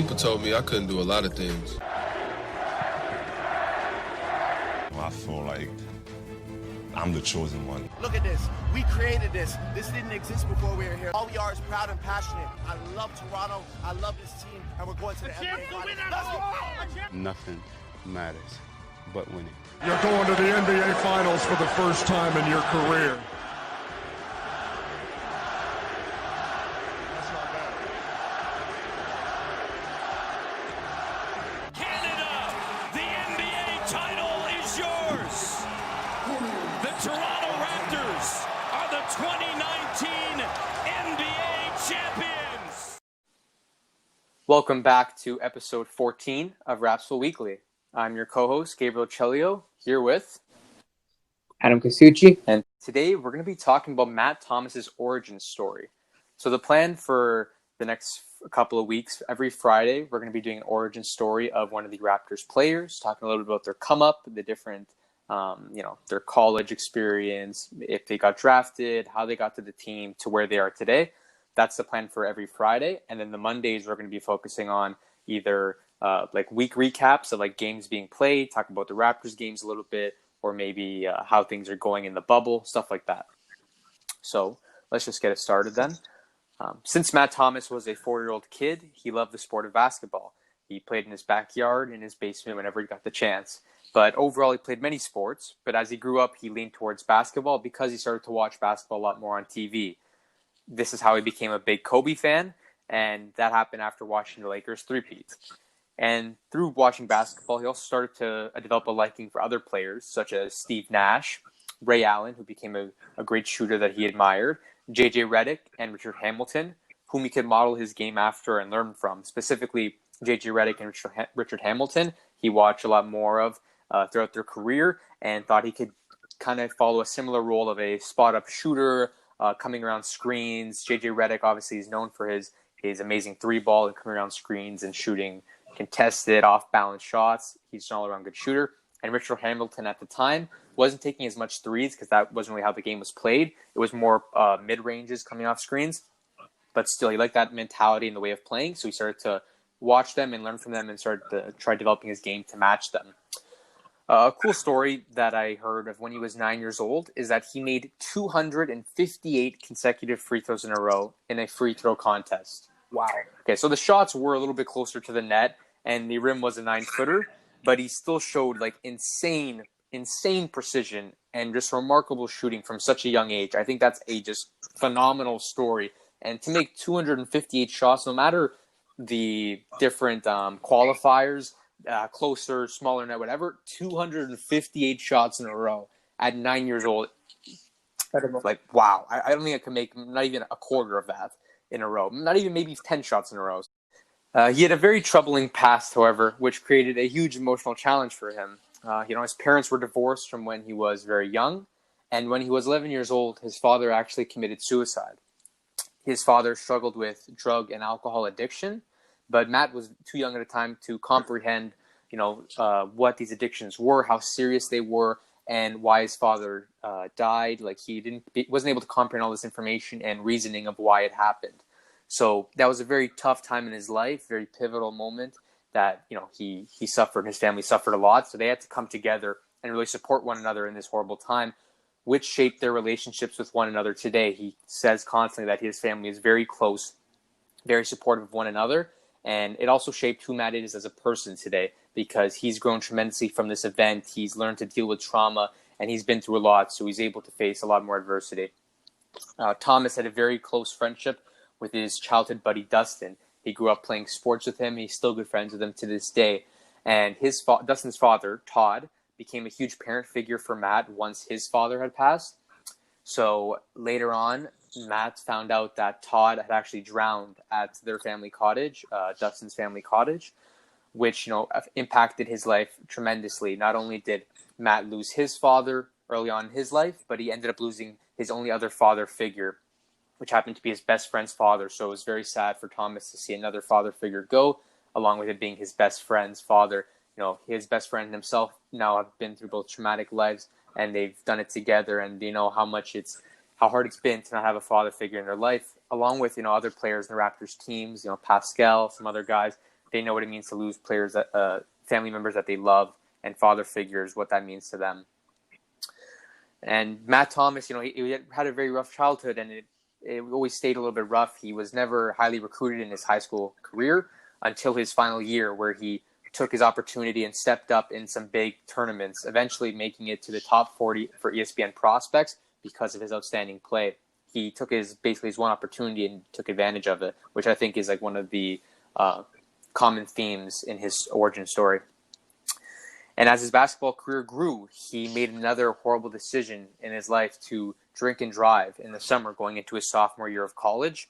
People told me I couldn't do a lot of things. I feel like I'm the chosen one. Look at this. We created this. This didn't exist before we were here. All we are is proud and passionate. I love Toronto. I love this team. And we're going to the NBA Finals. Let's go! Nothing matters but winning. You're going to the NBA Finals for the first time in your career. Canada, the NBA title is yours. The Toronto Raptors are the 2019 NBA champions. Welcome back to episode 14 of Rapzville Weekly. I'm your co-host, Gabriel Chelio, here with Adam Casucci. And today we're going to be talking about Matt Thomas's origin story. So the plan for the next couple of weeks, every Friday, we're going to be doing an origin story of one of the Raptors players, talking a little bit about their come up, the different, their college experience, if they got drafted, how they got to the team, to where they are today. That's the plan for every Friday. And then the Mondays, we're going to be focusing on either week recaps of games being played, talk about the Raptors games a little bit, or maybe how things are going in the bubble, stuff like that. So let's just get it started then. Since Matt Thomas was a 4-year-old kid, he loved the sport of basketball. He played in his backyard, in his basement, whenever he got the chance. But overall, he played many sports. But as he grew up, he leaned towards basketball because he started to watch basketball a lot more on TV. This is how he became a big Kobe fan, and that happened after watching the Lakers three-peat. And through watching basketball, he also started to develop a liking for other players, such as Steve Nash, Ray Allen, who became a great shooter that he admired, J.J. Redick, and Richard Hamilton, whom he could model his game after and learn from. Specifically, J.J. Redick and Richard Hamilton, he watched a lot more of throughout their career and thought he could kind of follow a similar role of a spot-up shooter, coming around screens. J.J. Redick obviously is known for his amazing three ball and coming around screens and shooting contested, off-balance shots. He's an all-around good shooter. And Richard Hamilton at the time wasn't taking as much threes because that wasn't really how the game was played. It was more mid-ranges coming off screens. But still, he liked that mentality and the way of playing, so he started to watch them and learn from them and started to try developing his game to match them. A cool story that I heard of when he was 9 years old is that he made 258 consecutive free throws in a row in a free throw contest. Wow. Okay, so the shots were a little bit closer to the net, and the rim was a 9-footer, but he still showed insane precision and just remarkable shooting from such a young age. I think that's a just phenomenal story. And to make 258 shots, no matter the different qualifiers, closer, smaller net, whatever, 258 shots in a row at 9 years old. Wow. I don't think I can make not even a quarter of that in a row. Not even maybe 10 shots in a row. He had a very troubling past, however, which created a huge emotional challenge for him. His parents were divorced from when he was very young, and when he was 11 years old, his father actually committed suicide. His father struggled with drug and alcohol addiction, but Matt was too young at the time to comprehend, what these addictions were, how serious they were, and why his father died. He wasn't able to comprehend all this information and reasoning of why it happened. So that was a very tough time in his life, very pivotal moment that, he suffered, his family suffered a lot. So they had to come together and really support one another in this horrible time, which shaped their relationships with one another today. He says constantly that his family is very close, very supportive of one another. And it also shaped who Matt is as a person today, because he's grown tremendously from this event. He's learned to deal with trauma, and he's been through a lot, so he's able to face a lot more adversity. Thomas had a very close friendship with his childhood buddy, Dustin. He grew up playing sports with him. He's still good friends with him to this day. And Dustin's father, Todd, became a huge parent figure for Matt once his father had passed. So later on, Matt found out that Todd had actually drowned at their family cottage, Dustin's family cottage, which, impacted his life tremendously. Not only did Matt lose his father early on in his life, but he ended up losing his only other father figure, which happened to be his best friend's father. So it was very sad for Thomas to see another father figure go, along with it being his best friend's father. His best friend and himself now have been through both traumatic lives, and they've done it together, and they know how hard it's been to not have a father figure in their life, along with, other players in the Raptors teams, Pascal, some other guys. they know what it means to lose players, family members that they love, and father figures, what that means to them. And Matt Thomas, he had a very rough childhood, and it always stayed a little bit rough. He was never highly recruited in his high school career until his final year, where he took his opportunity and stepped up in some big tournaments, eventually making it to the top 40 for ESPN prospects because of his outstanding play. He took his one opportunity and took advantage of it, which I think is like one of the common themes in his origin story. And as his basketball career grew, he made another horrible decision in his life to drink and drive in the summer going into his sophomore year of college.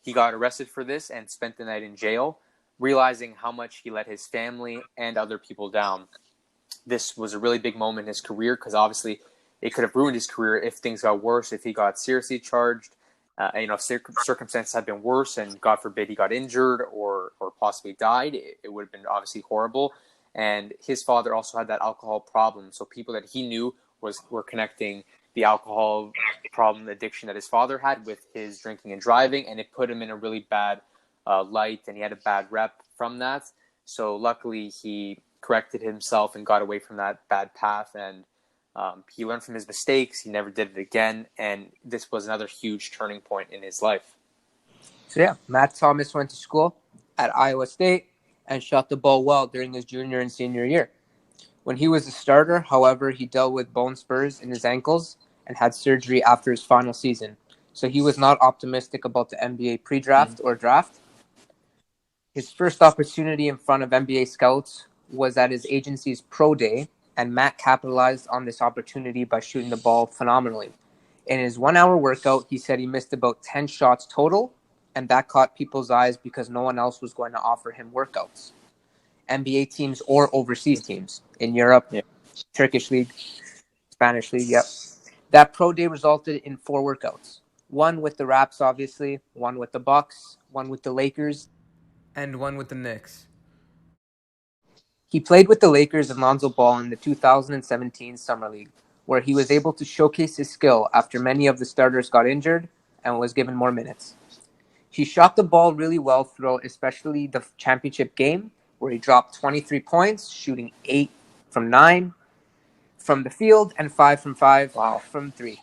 He got arrested for this and spent the night in jail, realizing how much he let his family and other people down. This was a really big moment in his career because obviously it could have ruined his career if things got worse, if he got seriously charged, if circumstances had been worse and God forbid he got injured or possibly died. It would have been obviously horrible. And his father also had that alcohol problem. So people that he knew were connecting the alcohol problem, the addiction that his father had with his drinking and driving. And it put him in a really bad light, and he had a bad rep from that. So luckily he corrected himself and got away from that bad path. And he learned from his mistakes. He never did it again. And this was another huge turning point in his life. So yeah, Matt Thomas went to school at Iowa State and shot the ball well during his junior and senior year. When he was a starter, however, he dealt with bone spurs in his ankles and had surgery after his final season. So he was not optimistic about the NBA pre-draft or draft. His first opportunity in front of NBA scouts was at his agency's pro day, and Matt capitalized on this opportunity by shooting the ball phenomenally. In his 1 hour workout, he said he missed about 10 shots total, and that caught people's eyes because no one else was going to offer him workouts. NBA teams or overseas teams in Europe, Turkish League, Spanish League, That pro day resulted in 4 workouts. One with the Raps, obviously, one with the Bucks, one with the Lakers, and one with the Knicks. He played with the Lakers and Lonzo Ball in the 2017 Summer League, where he was able to showcase his skill after many of the starters got injured and was given more minutes. He shot the ball really well throughout, especially the championship game, where he dropped 23 points, shooting 8 from 9 from the field and 5 from 5 from 3.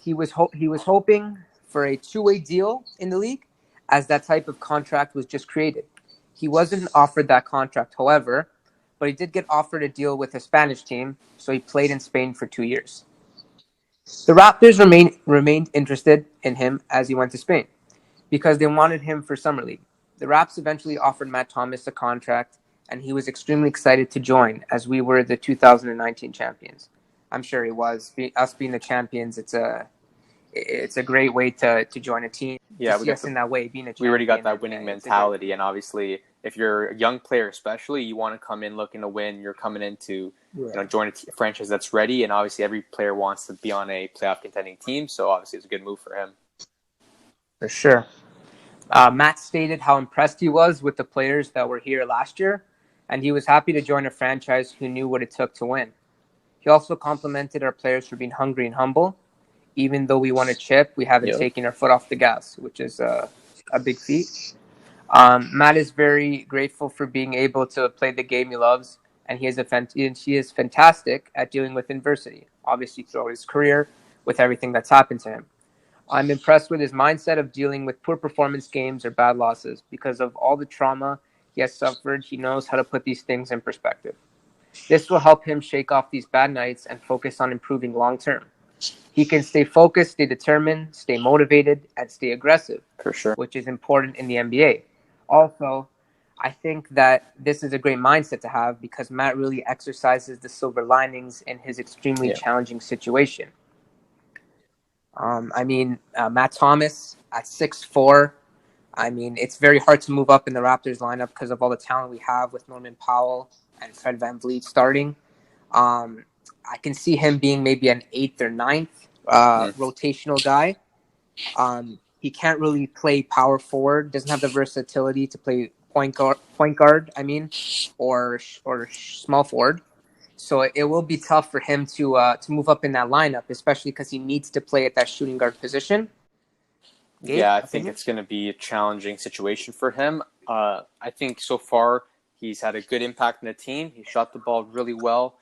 He was hoping for a two-way deal in the league, as that type of contract was just created. He wasn't offered that contract, however, but he did get offered a deal with a Spanish team, so he played in Spain for 2 years. The Raptors remained interested in him as he went to Spain, because they wanted him for Summer League. The Raps eventually offered Matt Thomas a contract, and he was extremely excited to join, as we were the 2019 champions. I'm sure he was. Us being the champions, it's a great way to join a team. Yeah, in that way, being a champion. We already got that winning mentality, and obviously, if you're a young player, especially, you want to come in looking to win. You're coming in to join a franchise that's ready, and obviously, every player wants to be on a playoff contending team. So obviously, it's a good move for him. For sure. Matt stated how impressed he was with the players that were here last year, and he was happy to join a franchise who knew what it took to win. He also complimented our players for being hungry and humble. Even though we won a chip, we haven't taken our foot off the gas, which is a big feat. Matt is very grateful for being able to play the game he loves, and he is fantastic at dealing with adversity, obviously throughout his career with everything that's happened to him. I'm impressed with his mindset of dealing with poor performance games or bad losses. Because of all the trauma he has suffered, he knows how to put these things in perspective. This will help him shake off these bad nights and focus on improving long term. He can stay focused, stay determined, stay motivated, and stay aggressive, For sure. which is important in the NBA. Also, I think that this is a great mindset to have because Matt really exercises the silver linings in his extremely challenging situation. Matt Thomas at 6'4", it's very hard to move up in the Raptors lineup because of all the talent we have with Norman Powell and Fred VanVleet starting. I can see him being maybe an 8th or 9th rotational guy. He can't really play power forward, doesn't have the versatility to play point guard, or small forward. So it will be tough for him to move up in that lineup, especially because he needs to play at that shooting guard position. I think it's going to be a challenging situation for him. I think so far he's had a good impact on the team. He shot the ball really well.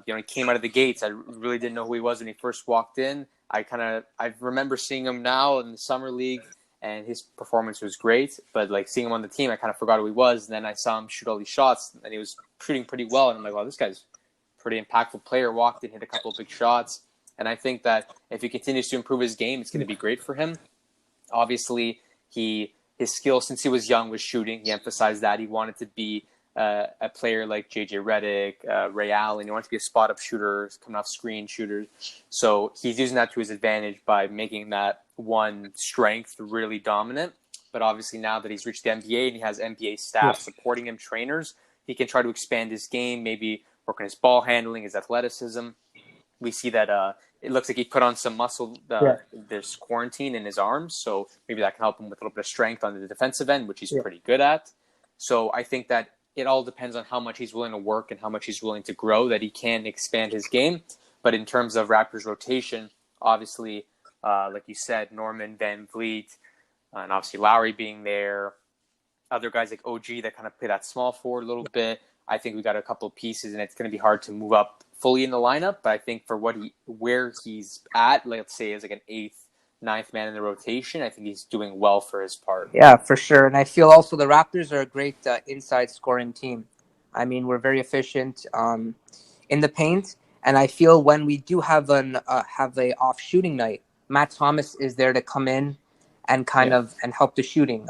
He came out of the gates. I really didn't know who he was when he first walked in. I remember seeing him now in the summer league, and his performance was great. But like seeing him on the team, I kind of forgot who he was. And then I saw him shoot all these shots, and he was shooting pretty well. And I'm like, wow, this guy's a pretty impactful player. Walked in, hit a couple of big shots. And I think that if he continues to improve his game, it's going to be great for him. Obviously, his skill since he was young was shooting. He emphasized that. He wanted to be a player like J.J. Redick, Ray Allen. He wanted to be a spot-up shooter, coming off screen shooters. So he's using that to his advantage by making that one strength really dominant. But obviously now that he's reached the NBA and he has NBA staff supporting him, trainers, he can try to expand his game, maybe work on his ball handling, his athleticism. We see that it looks like he put on some muscle this quarantine in his arms, so maybe that can help him with a little bit of strength on the defensive end, which he's pretty good at. So I think that it all depends on how much he's willing to work and how much he's willing to grow, that he can expand his game. But in terms of Raptors rotation, obviously, like you said, Norman, Van Vliet, and obviously Lowry being there, other guys like OG that kind of play that small forward a little bit. I think we got a couple of pieces, and it's going to be hard to move up fully in the lineup. But I think for where he's at, let's say as like an 8th, 9th man in the rotation, I think he's doing well for his part. Yeah, for sure. And I feel also the Raptors are a great inside scoring team. I mean, we're very efficient in the paint, and I feel when we do have a off shooting night, Matt Thomas is there to come in and kind of and help the shooting.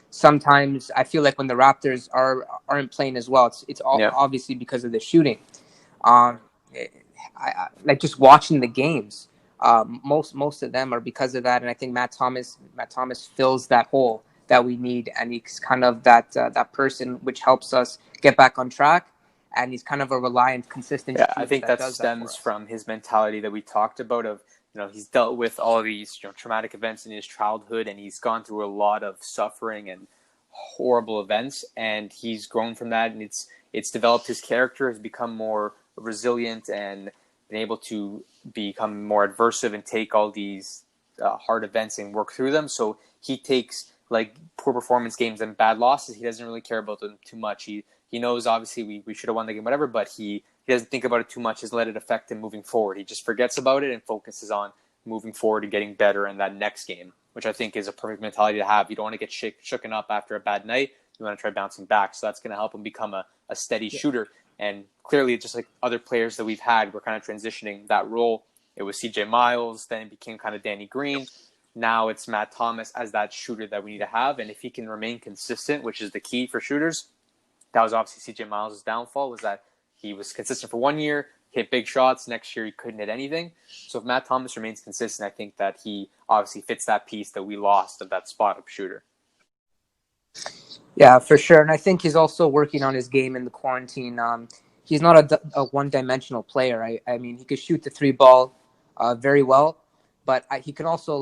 Sometimes I feel like when the Raptors aren't playing as well, it's all obviously because of the shooting. I like just watching the games. Most of them are because of that, and I think Matt Thomas fills that hole that we need, and he's kind of that person which helps us get back on track, and he's kind of a reliant, consistent. I think that stems from his mentality that we talked about. Of he's dealt with all of these traumatic events in his childhood, and he's gone through a lot of suffering and horrible events, and he's grown from that, and it's developed his character, has become more resilient, and been able to become more adversive and take all these hard events and work through them. So he takes like poor performance games and bad losses. He doesn't really care about them too much. He knows obviously we should have won the game, whatever, but he doesn't think about it too much. Has let it affect him moving forward. He just forgets about it and focuses on moving forward and getting better in that next game, which I think is a perfect mentality to have. You don't want to get shooken up after a bad night. You want to try bouncing back. So that's going to help him become a steady shooter. And clearly, just like other players that we've had, we're kind of transitioning that role. It was CJ Miles, then it became kind of Danny Green. Now it's Matt Thomas as that shooter that we need to have. And if he can remain consistent, which is the key for shooters, that was obviously CJ Miles' downfall, was that he was consistent for 1 year, hit big shots. Next year, he couldn't hit anything. So if Matt Thomas remains consistent, I think that he obviously fits that piece that we lost of that spot-up shooter. Yeah, for sure. And I think he's also working on his game in the quarantine. He's not a one-dimensional player. I mean, he could shoot the 3-ball very well, but he can also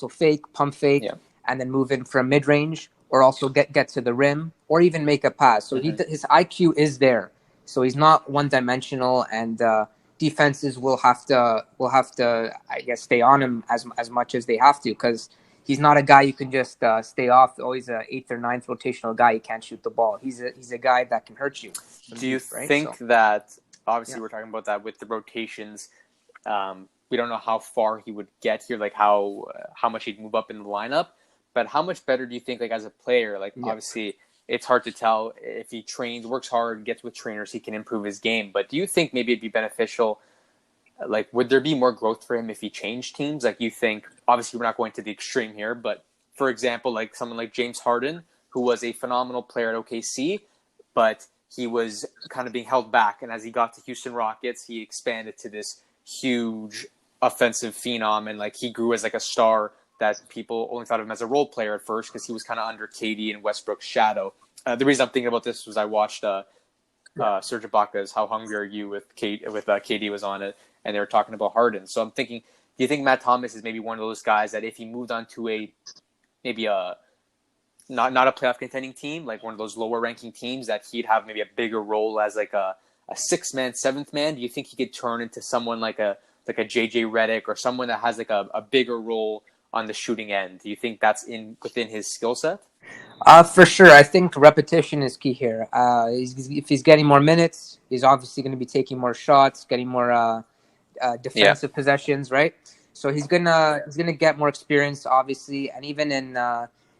fake, pump fake, and then move in from mid-range, or also get to the rim, or even make a pass. So his IQ is there. So he's not one-dimensional, and defenses will have to I guess stay on him as much as they have to, because he's not a guy you can just stay off. Always an 8th or 9th rotational guy. He can't shoot the ball. He's a guy that can hurt you. Do you think that, obviously we're talking about that with the rotations, we don't know how far he would get here, like how much he'd move up in the lineup, but how much better do you think, like as a player, like obviously it's hard to tell if he trains, works hard, gets with trainers, he can improve his game. But do you think maybe it'd be beneficial, like would there be more growth for him if he changed teams? Like you think, obviously we're not going to the extreme here, but for example, like someone like James Harden, who was a phenomenal player at OKC, but he was kind of being held back. And as he got to Houston Rockets, he expanded to this huge offensive phenom, and like he grew as like a star that people only thought of him as a role player at first because he was kind of under KD and Westbrook's shadow. The reason I'm thinking about this was I watched Serge Ibaka's "How Hungry Are You" with KD was on it, and they were talking about Harden. So I'm thinking, do you think Matt Thomas is maybe one of those guys that if he moved on to not a playoff contending team, like one of those lower ranking teams, that he'd have maybe a bigger role as like a 6th man, 7th man? Do you think he could turn into someone like a JJ Redick, or someone that has like a bigger role on the shooting end? Do you think that's within his skill set? For sure. I think repetition is key here. If he's getting more minutes, he's obviously going to be taking more shots, getting more Yeah. defensive possessions, right? So he's gonna get more experience, obviously, and even in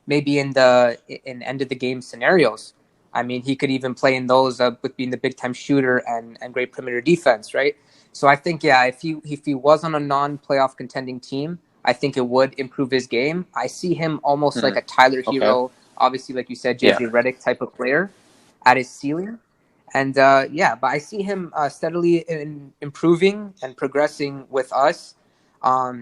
maybe in end of the game scenarios. I mean, he could even play in those with being the big time shooter and great perimeter defense, right? So I think if he was on a non playoff contending team, I think it would improve his game. I see him almost like a Tyler Okay. Hero, obviously, like you said, Yeah. JJ Redick type of player at his ceiling. And but I see him steadily improving and progressing with us.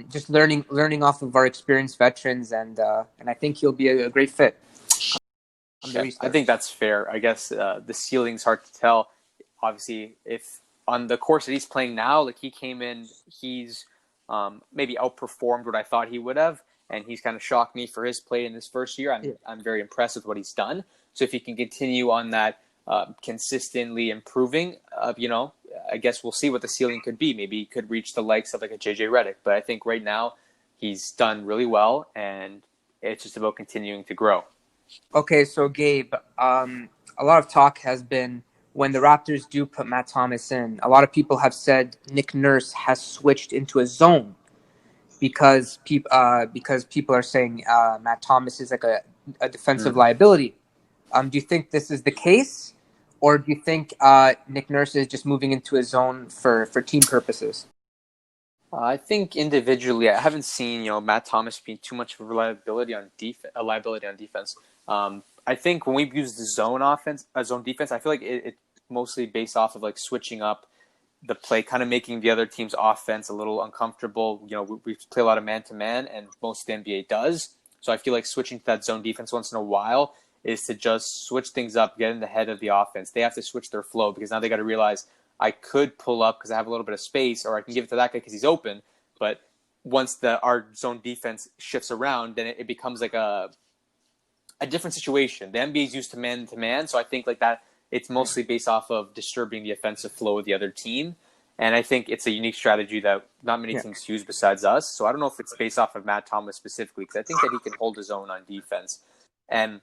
Just learning off of our experienced veterans, and I think he'll be a great fit. I think that's fair. I guess the ceiling's hard to tell. Obviously, if on the course that he's playing now, like he came in, he's maybe outperformed what I thought he would have, and he's kind of shocked me for his play in his first year. I'm very impressed with what he's done. So if he can continue on that consistently improving, I guess we'll see what the ceiling could be. Maybe he could reach the likes of like a JJ Redick. But I think right now he's done really well, and it's just about continuing to grow. Okay, so Gabe, a lot of talk has been when the Raptors do put Matt Thomas in. A lot of people have said Nick Nurse has switched into a zone because people are saying Matt Thomas is like a defensive liability. Do you think this is the case, or do you think Nick Nurse is just moving into a zone for team purposes? I think individually, I haven't seen Matt Thomas being too much of a liability on defense. I think when we use the zone defense, I feel like it's mostly based off of like switching up the play, kind of making the other team's offense a little uncomfortable. We play a lot of man-to-man, and most of the NBA does. So I feel like switching to that zone defense once in a while is to just switch things up, get in the head of the offense. They have to switch their flow because now they got to realize I could pull up because I have a little bit of space, or I can give it to that guy because he's open. But once our zone defense shifts around, then it becomes like a different situation. The NBA is used to man-to-man, so I think like that it's mostly based off of disturbing the offensive flow of the other team. And I think it's a unique strategy that not many teams use besides us. So I don't know if it's based off of Matt Thomas specifically, because I think that he can hold his own on defense. And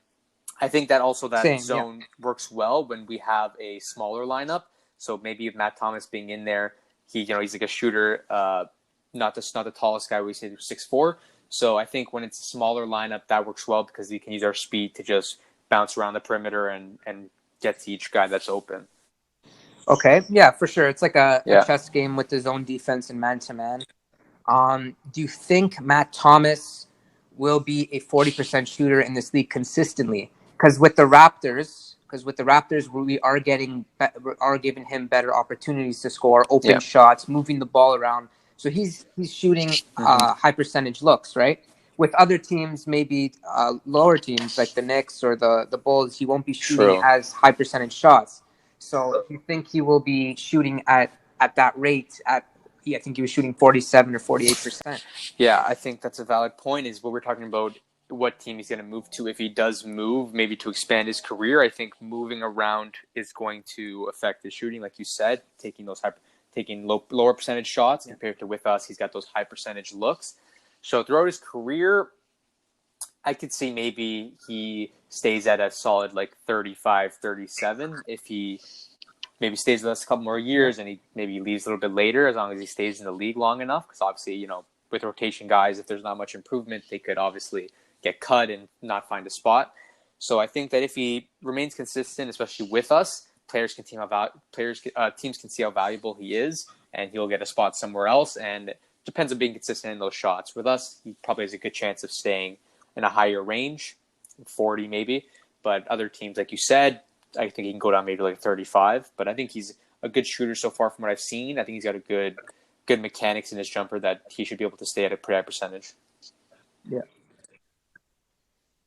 I think that also that zone works well when we have a smaller lineup. So maybe with Matt Thomas being in there, he's like a shooter, not the tallest guy. We say 6'4". So I think when it's a smaller lineup, that works well because we can use our speed to just bounce around the perimeter and get to each guy that's open. Okay, yeah, for sure. It's like a chess game with his own defense and man-to-man. Do you think Matt Thomas will be a 40% shooter in this league consistently? Because with the Raptors, we are giving him better opportunities to score, open shots, moving the ball around. So he's shooting high percentage looks, right? With other teams, maybe lower teams like the Knicks or the Bulls, he won't be shooting as high percentage shots. So you think he will be shooting at that rate? I think he was shooting 47 or 48%. Yeah, I think that's a valid point. Is what we're talking about. What team he's going to move to if he does move, maybe to expand his career. I think moving around is going to affect his shooting, like you said, taking lower percentage shots compared to with us. He's got those high percentage looks. So throughout his career, I could see maybe he stays at a solid like 35, 37 if he maybe stays with us a couple more years and he maybe leaves a little bit later as long as he stays in the league long enough. Because obviously, with rotation guys, if there's not much improvement, they could obviously get cut and not find a spot. So I think that if he remains consistent, especially with us, teams can see how valuable he is, and he'll get a spot somewhere else. And it depends on being consistent in those shots. With us, he probably has a good chance of staying in a higher range, 40 maybe. But other teams, like you said, I think he can go down maybe like 35. But I think he's a good shooter so far from what I've seen. I think he's got a good mechanics in his jumper that he should be able to stay at a pretty high percentage. Yeah.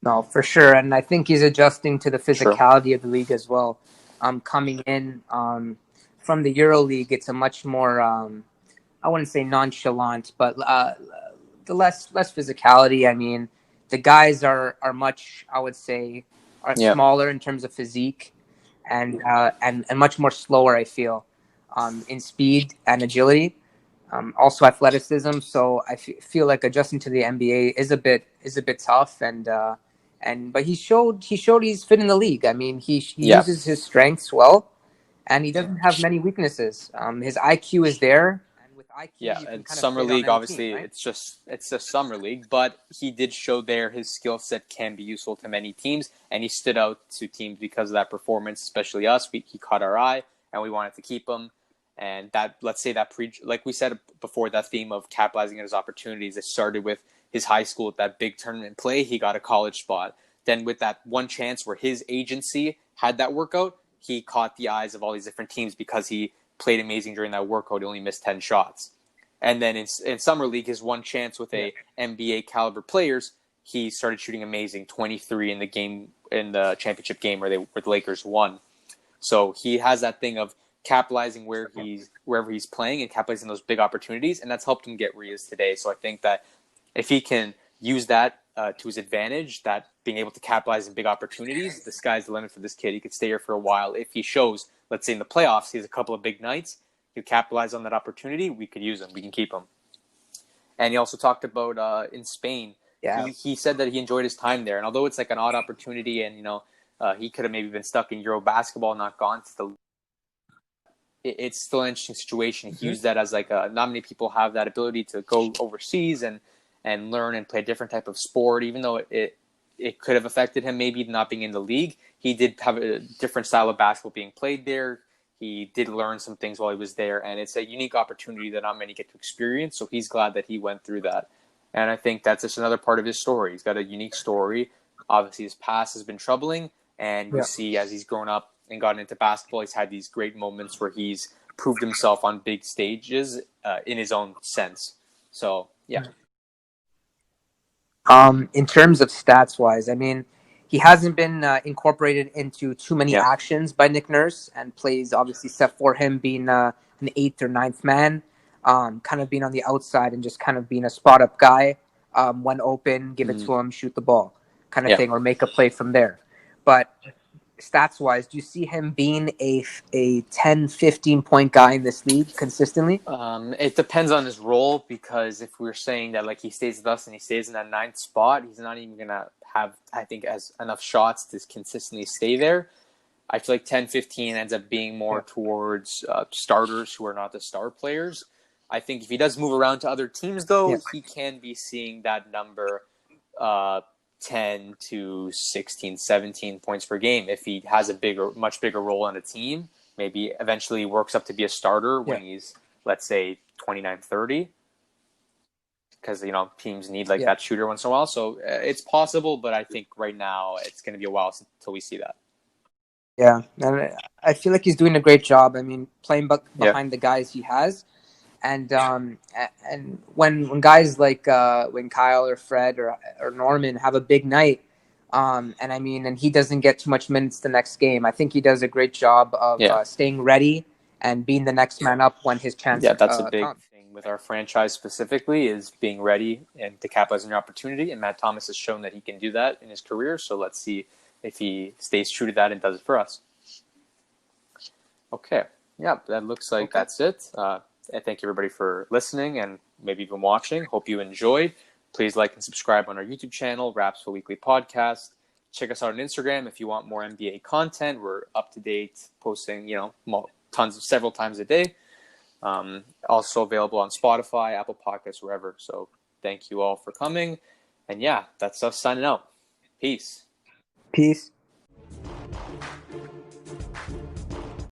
No, for sure. And I think he's adjusting to the physicality of the league as well. Coming in from the EuroLeague, it's a much more, I wouldn't say nonchalant, but the less physicality. I mean, the guys are much, I would say, smaller in terms of physique and much more slower, I feel, in speed and agility. Also athleticism. So I feel like adjusting to the NBA is a bit tough, and but he showed he's fit in the league. I mean, he Yeah. uses his strengths well, and he doesn't have many weaknesses. His IQ is there, and with IQ Yeah, you can and kind of summer fit on league, any team, obviously, right? it's just summer league, but he did show there his skill set can be useful to many teams, and he stood out to teams because of that performance, especially us. He caught our eye, and we wanted to keep him. And that, let's say that like we said before, that theme of capitalizing on his opportunities, it started with his high school at that big tournament play. He got a college spot. Then with that one chance where his agency had that workout, he caught the eyes of all these different teams because he played amazing during that workout. He only missed 10 shots. And then in summer league, his one chance with a NBA caliber players, he started shooting amazing, 23 in the game, in the championship game where the Lakers won. So he has that thing of capitalizing wherever he's playing and capitalizing those big opportunities, and that's helped him get where he is today. So I think that if he can use that to his advantage, that being able to capitalize in big opportunities, the sky's the limit for this kid. He could stay here for a while. If he shows, let's say in the playoffs, he has a couple of big nights, he'll capitalize on that opportunity, we could use him. We can keep him. And he also talked about in Spain. Yeah. He said that he enjoyed his time there. And although it's like an odd opportunity and, he could have maybe been stuck in Euro basketball, not gone to the it's still an interesting situation. He used that as like not many people have that ability to go overseas and learn and play a different type of sport, even though it could have affected him maybe not being in the league. He did have a different style of basketball being played there. He did learn some things while he was there, and it's a unique opportunity that not many get to experience, so he's glad that he went through that. And I think that's just another part of his story. He's got a unique story. Obviously, his past has been troubling, and you see as he's grown up and gotten into basketball, he's had these great moments where he's proved himself on big stages in his own sense. So, yeah. In terms of stats wise, I mean, he hasn't been incorporated into too many actions by Nick Nurse, and plays obviously set for him being an 8th or 9th man, kind of being on the outside and just kind of being a spot up guy. When open, give it to him, shoot the ball, kind of thing, or make a play from there. But stats wise, do you see him being a 10, 15 point guy in this league consistently? It depends on his role, because if we're saying that like he stays with us and he stays in that 9th spot, he's not even gonna have, I think, as enough shots to consistently stay there. I feel like 10, 15 ends up being more towards starters who are not the star players. I think if he does move around to other teams, though, he can be seeing that number 10 to 16, 17 points per game. If he has a much bigger role on a team, maybe eventually works up to be a starter when he's, let's say, 29, 30. Because, teams need that shooter once in a while. So it's possible, but I think right now it's going to be a while until we see that. Yeah, and I feel like he's doing a great job. I mean, playing behind the guys he has. And when guys like when Kyle or Fred or Norman have a big night, and he doesn't get too much minutes the next game, I think he does a great job of staying ready and being the next man up when his chance. Yeah, that's a big thing with our franchise specifically, is being ready and to capitalize on your opportunity. And Matt Thomas has shown that he can do that in his career. So let's see if he stays true to that and does it for us. Okay. Yeah, that looks like that's it. And thank you, everybody, for listening and maybe even watching. Hope you enjoyed. Please like and subscribe on our YouTube channel, Rapzville Weekly Podcast. Check us out on Instagram if you want more NBA content. We're up to date, posting, several times a day. Also available on Spotify, Apple Podcasts, wherever. So thank you all for coming. And yeah, that's us signing out. Peace. Peace.